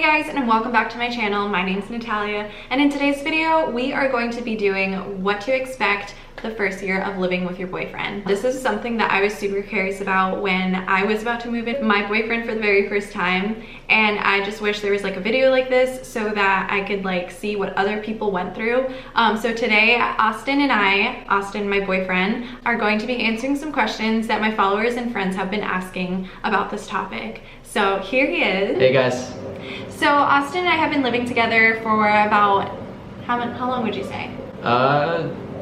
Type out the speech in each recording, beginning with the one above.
guys, and welcome back to my channel. My name's Natalia, and in today's video we are going to be doing what to expect the first year of living with your boyfriend. This is something that I was super curious about when I was about to move in with my boyfriend for the very first time, and I just wish there was like a video like this so that I could like see what other people went through. So today Austin, my boyfriend, are going to be answering some questions that my followers and friends have been asking about this topic. So here he is. Hey guys. So Austin and I have been living together for about, how long would you say?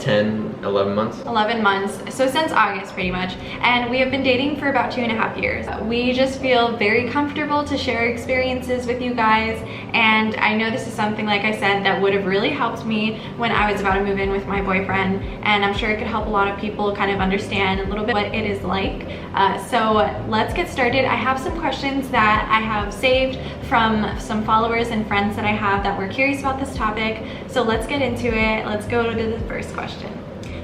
11 months. 11 months, so since August pretty much, and we have been dating for about 2.5 years. We just feel very comfortable to share experiences with you guys, and I know this is something, like I said, that would have really helped me when I was about to move in with my boyfriend, and I'm sure it could help a lot of people kind of understand a little bit what it is like. So let's get started. I have some questions that I have saved from some followers and friends that I have that were curious about this topic, so let's get into it. Let's go to the first question.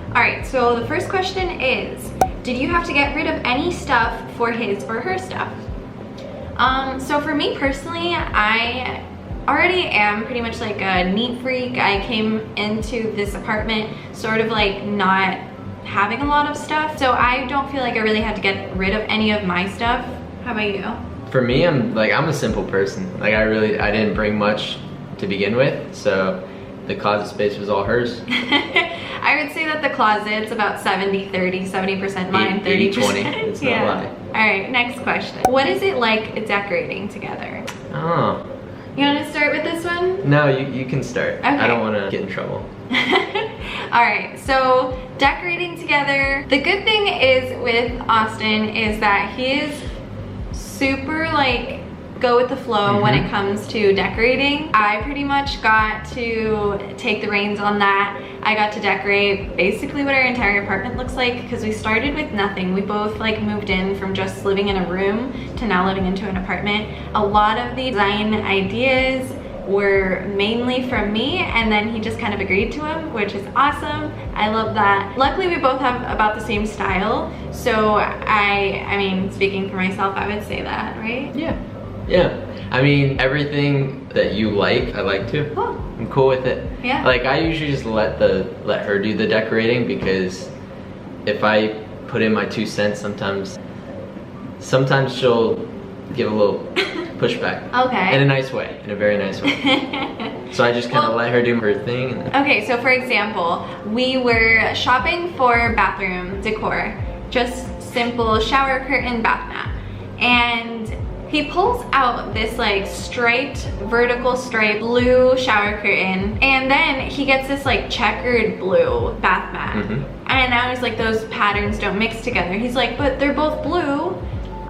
Alright, so the first question is, did you have to get rid of any stuff for his or her stuff? So for me personally, I already am pretty much like a neat freak. I came into this apartment sort of like not having a lot of stuff, so I don't feel like I really had to get rid of any of my stuff. How about you? For me, I'm a simple person. Like I didn't bring much to begin with, so the closet space was all hers. I would say that the closet's about 70-30, 70% mine, 30%. 20. It's not a lie. Alright, next question. What is it like decorating together? Oh. You want to start with this one? No, you can start. Okay. I don't want to get in trouble. Alright, so decorating together. The good thing is with Austin is that he is super like go with the flow when it comes to decorating. I pretty much got to take the reins on that. I got to decorate basically what our entire apartment looks like because we started with nothing. We both like moved in from just living in a room to now living into an apartment. A lot of the design ideas were mainly from me, and then he just kind of agreed to them, which is awesome. I love that. Luckily we both have about the same style, so I mean, speaking for myself, I would say that, right? Yeah, I mean, everything that you like, I like too. Cool. I'm cool with it. Yeah. Like I usually just let her do the decorating, because if I put in my 2 cents, sometimes she'll give a little pushback. Okay. In a nice way, in a very nice way. So I just kind of let her do her thing. Okay, so for example, we were shopping for bathroom decor, just simple shower curtain, bath mat, and he pulls out this like striped, vertical striped blue shower curtain, and then he gets this like checkered blue bath mat. And I was like, those patterns don't mix together. He's like, but they're both blue.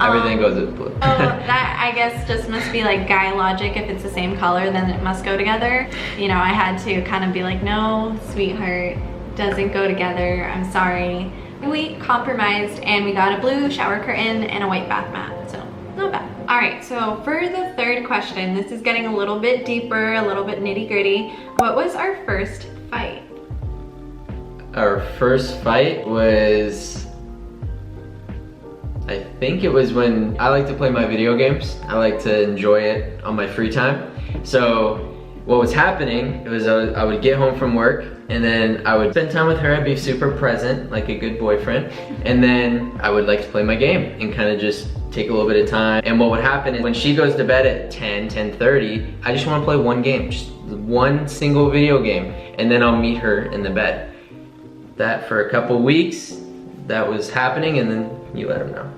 Everything goes with blue. Oh, that I guess just must be like guy logic. If it's the same color, then it must go together. You know, I had to kind of be like, no, sweetheart, doesn't go together. I'm sorry. We compromised and we got a blue shower curtain and a white bath mat, so not bad. All right, so for the third question, this is getting a little bit deeper, a little bit nitty gritty. What was our first fight? Our first fight was, I think it was when I like to play my video games. I like to enjoy it on my free time. So what was happening, it was I would get home from work, and then I would spend time with her. I'd be super present, like a good boyfriend. And then I would like to play my game and kind of just take a little bit of time. And what would happen is when she goes to bed at 10:30, I just want to play one game, just one single video game, and then I'll meet her in the bed. That for a couple weeks, that was happening, and then you let him know.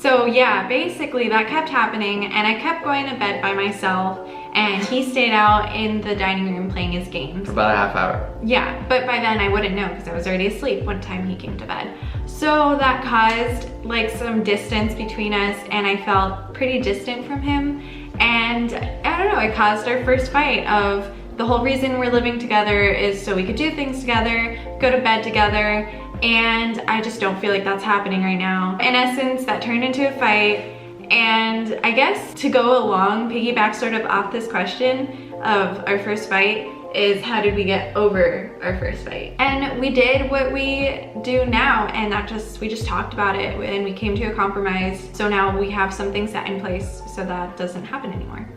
So yeah, basically that kept happening, and I kept going to bed by myself, and he stayed out in the dining room playing his games. For about a half hour. Yeah, but by then I wouldn't know because I was already asleep one time he came to bed. So that caused like some distance between us, and I felt pretty distant from him. And I don't know, it caused our first fight of the whole reason we're living together is so we could do things together, go to bed together, and I just don't feel like that's happening right now. In essence, that turned into a fight. And I guess to go along, piggyback sort of off this question of our first fight, is how did we get over our first fight? And we did what we do now, and we just talked about it and we came to a compromise. So now we have something set in place so that doesn't happen anymore.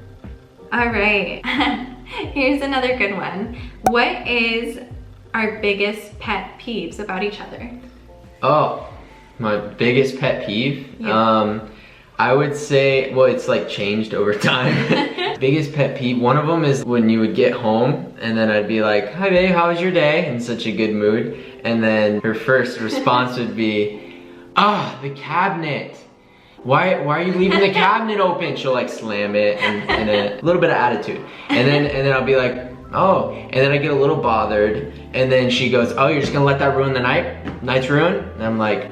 All right, here's another good one. What is our biggest pet peeves about each other? Oh, my biggest pet peeve? Yeah. I would say, well, it's like changed over time. Biggest pet peeve, one of them is when you would get home and then I'd be like, hi babe, how was your day? In such a good mood. And then her first response would be, the cabinet. Why are you leaving the cabinet open? She'll like slam it and a little bit of attitude. And then I'll be like, oh, and then I get a little bothered. And then she goes, oh, you're just gonna let that ruin the night? Night's ruined? And I'm like,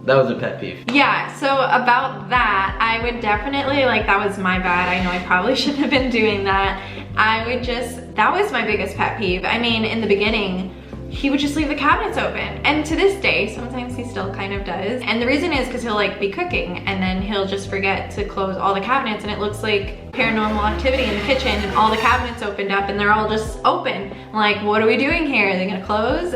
that was a pet peeve. Yeah, so about that, I would definitely, like, that was my bad. I know I probably shouldn't have been doing that. That was my biggest pet peeve. I mean, in the beginning, he would just leave the cabinets open. And to this day, sometimes he still kind of does. And the reason is because he'll like be cooking and then he'll just forget to close all the cabinets and it looks like paranormal activity in the kitchen and all the cabinets opened up and they're all just open. I'm like, what are we doing here? Are they gonna close?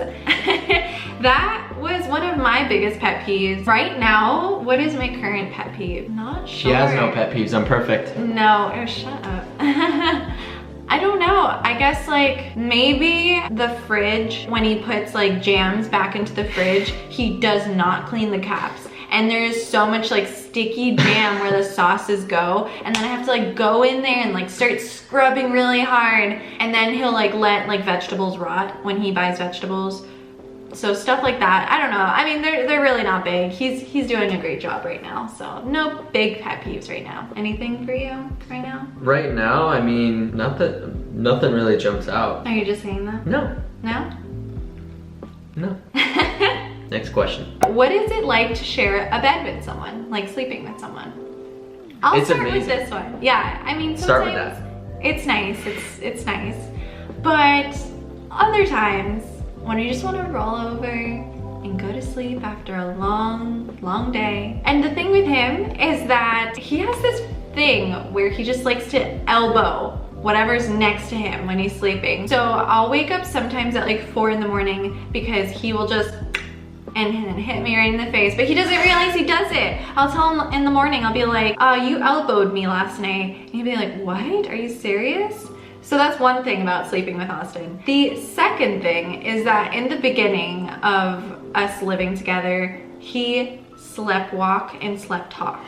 That was one of my biggest pet peeves. Right now, what is my current pet peeve? Not sure. She has no pet peeves, I'm perfect. No, oh, shut up. I don't know. I guess like maybe the fridge, when he puts like jams back into the fridge, he does not clean the caps. And there's so much like sticky jam where the sauces go. And then I have to like go in there and like start scrubbing really hard. And then he'll like let like vegetables rot when he buys vegetables. So stuff like that, I don't know. I mean, they're really not big. He's doing a great job right now. So no big pet peeves right now. Anything for you right now? Right now, I mean, nothing really jumps out. Are you just saying that? No. No? No. Next question. What is it like to share a bed with someone? Like sleeping with someone? I'll It's start amazing. with this one. Yeah, I mean, Start with sometimes that. it's nice. It's nice. But other times, when you just want to roll over and go to sleep after a long, long day. And the thing with him is that he has this thing where he just likes to elbow whatever's next to him when he's sleeping. So I'll wake up sometimes at like 4 in the morning because he will just and hit me right in the face, but he doesn't realize he does it. I'll tell him in the morning, I'll be like, you elbowed me last night. And he'll be like, what? Are you serious? So that's one thing about sleeping with Austin. The second thing is that in the beginning of us living together, he slept walk and slept talk.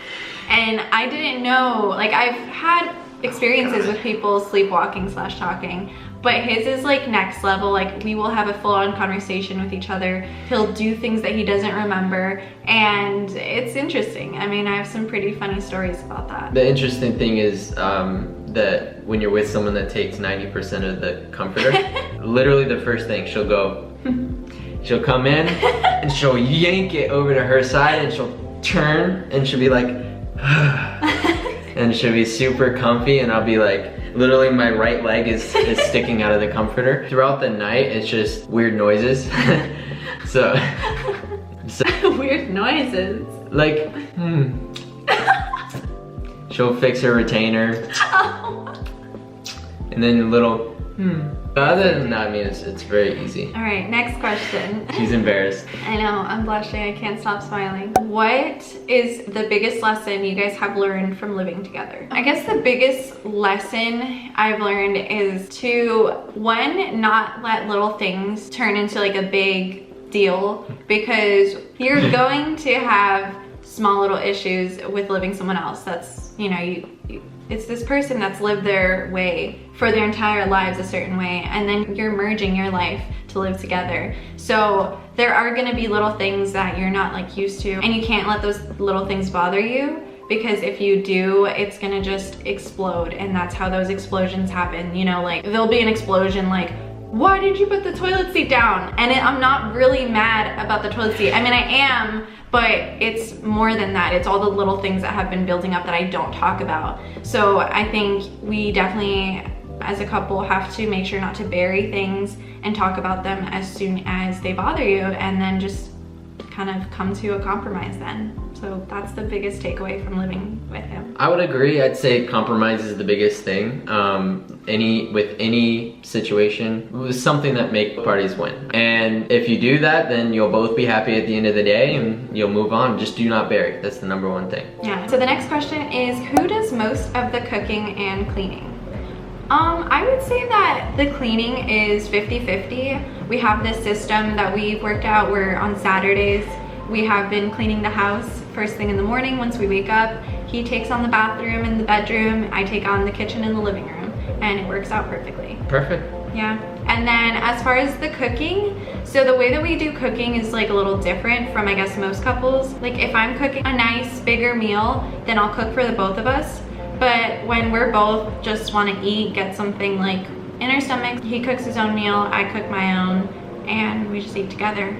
And I didn't know, like I've had experiences with people sleepwalking / talking, but his is like next level. Like we will have a full-on conversation with each other. He'll do things that he doesn't remember and it's interesting. I mean, I have some pretty funny stories about that. The interesting thing is that when you're with someone that takes 90% of the comforter, literally the first thing she'll come in and she'll yank it over to her side and she'll turn and she'll be like, and she'll be super comfy and I'll be like, literally my right leg is sticking out of the comforter. Throughout the night, it's just weird noises. so Weird noises. Like, she'll fix her retainer. And then a little, Other than that, I mean, it's very easy. All right, next question. She's embarrassed. I know, I'm blushing, I can't stop smiling. What is the biggest lesson you guys have learned from living together? I guess the biggest lesson I've learned is to, one, not let little things turn into like a big deal, because you're going to have small little issues with living someone else. That's, you know, it's this person that's lived their way for their entire lives a certain way, and then you're merging your life to live together. So there are gonna be little things that you're not like used to, and you can't let those little things bother you, because if you do, it's gonna just explode, and that's how those explosions happen. You know, like there'll be an explosion like, why did you put the toilet seat down? And I'm not really mad about the toilet seat. I mean, I am, but it's more than that. It's all the little things that have been building up that I don't talk about. So I think we definitely, as a couple, have to make sure not to bury things and talk about them as soon as they bother you, and then just kind of come to a compromise then. So that's the biggest takeaway from living with him. I would agree. I'd say compromise is the biggest thing. With any situation, it was something that make parties win. And if you do that, then you'll both be happy at the end of the day and you'll move on. Just do not bury. That's the number one thing. Yeah. So the next question is, who does most of the cooking and cleaning? I would say that the cleaning is 50-50. We have this system that we've worked out where on Saturdays, we have been cleaning the house first thing in the morning once we wake up. He takes on the bathroom and the bedroom. I take on the kitchen and the living room, and it works out perfectly. Perfect. Yeah. And then as far as the cooking, so the way that we do cooking is like a little different from I guess most couples. Like if I'm cooking a nice bigger meal, then I'll cook for the both of us. But when we're both just want to eat, get something like in our stomach, he cooks his own meal, I cook my own, and we just eat together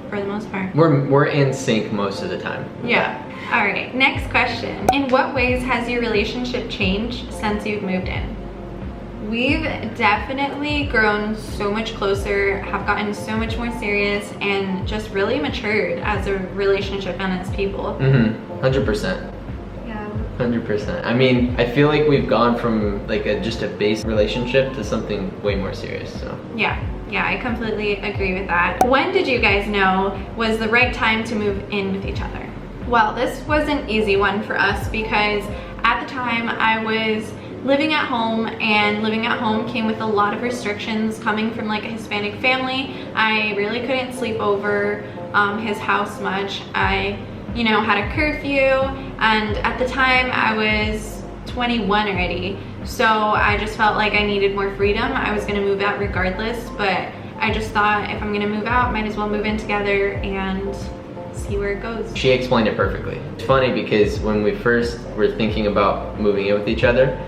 for the most part. We're in sync most of the time. Yeah. All right, next question. In what ways has your relationship changed since you've moved in? We've definitely grown so much closer, have gotten so much more serious, and just really matured as a relationship and as people. 100%. 100%. I mean, I feel like we've gone from like just a base relationship to something way more serious, so. Yeah, I completely agree with that. When did you guys know was the right time to move in with each other? Well, this was an easy one for us because at the time I was living at home, and living at home came with a lot of restrictions coming from like a Hispanic family. I really couldn't sleep over his house much. I had a curfew, and at the time I was 21 already, so I just felt like I needed more freedom. I was gonna move out regardless, but I just thought if I'm gonna move out, might as well move in together and see where it goes. She explained it perfectly. It's funny because when we first were thinking about moving in with each other,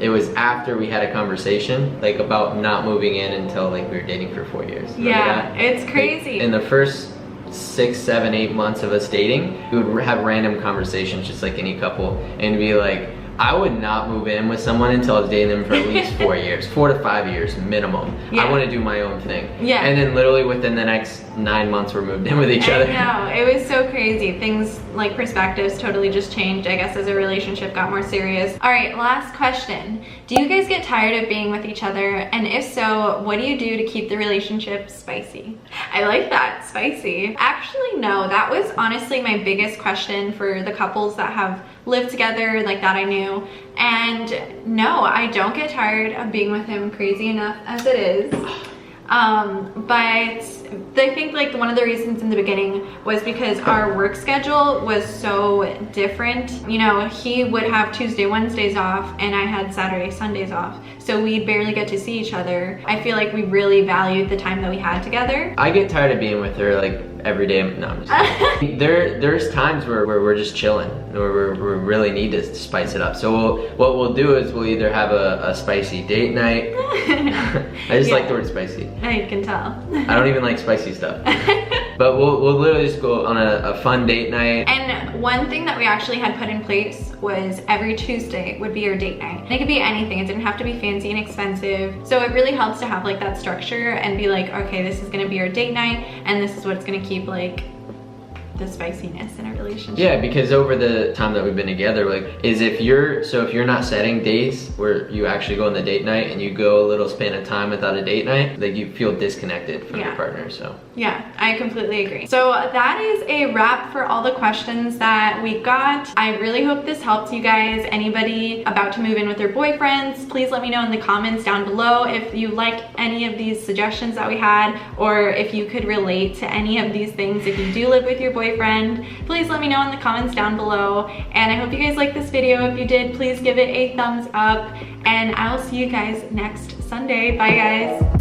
it was after we had a conversation like about not moving in until like we were dating for 4 years. Yeah, it's crazy. Like, in the first 6, 7, 8 months of us dating, we would have random conversations just like any couple and be like, I would not move in with someone until I was dating them for at least 4 years, 4 to 5 years minimum. Yeah. I want to do my own thing. Yeah. And then literally within the next 9 months we're moved in with each other. I know, it was so crazy. Things like perspectives totally just changed, I guess, as a relationship got more serious. All right, last question. Do you guys get tired of being with each other? And if so, what do you do to keep the relationship spicy? I like that, spicy. Actually, no, that was honestly my biggest question for the couples that have lived together like that I knew. And no, I don't get tired of being with him, crazy enough as it is. But I think like one of the reasons in the beginning was because our work schedule was so different. He would have Tuesday, Wednesdays off, and I had Saturday, Sundays off. So we'd barely get to see each other. I feel like we really valued the time that we had together. I get tired of being with her like every day. No, I'm just kidding. There's times where we're just chilling, where we really need to spice it up. So what we'll do is we'll either have a spicy date night. I just like the word spicy. I can tell. I don't even like spicy stuff. But we'll literally just go on a fun date night. And one thing that we actually had put in place was every Tuesday would be our date night. And it could be anything. It didn't have to be fancy and expensive. So it really helps to have like that structure and be like, okay, this is gonna be our date night, and this is what's gonna keep like the spiciness in a relationship. Yeah, because over the time that we've been together, if you're not setting days where you actually go on the date night and you go a little span of time without a date night, like you feel disconnected from your partner. So yeah, I completely agree. So that is a wrap for all the questions that we got. I really hope this helps you guys. Anybody about to move in with their boyfriends, please let me know in the comments down below if you liked any of these suggestions that we had, or if you could relate to any of these things if you do live with your boyfriend. Please let me know in the comments down below, and I hope you guys liked this video. If you did, please give it a thumbs up, and I'll see you guys next Sunday. Bye guys.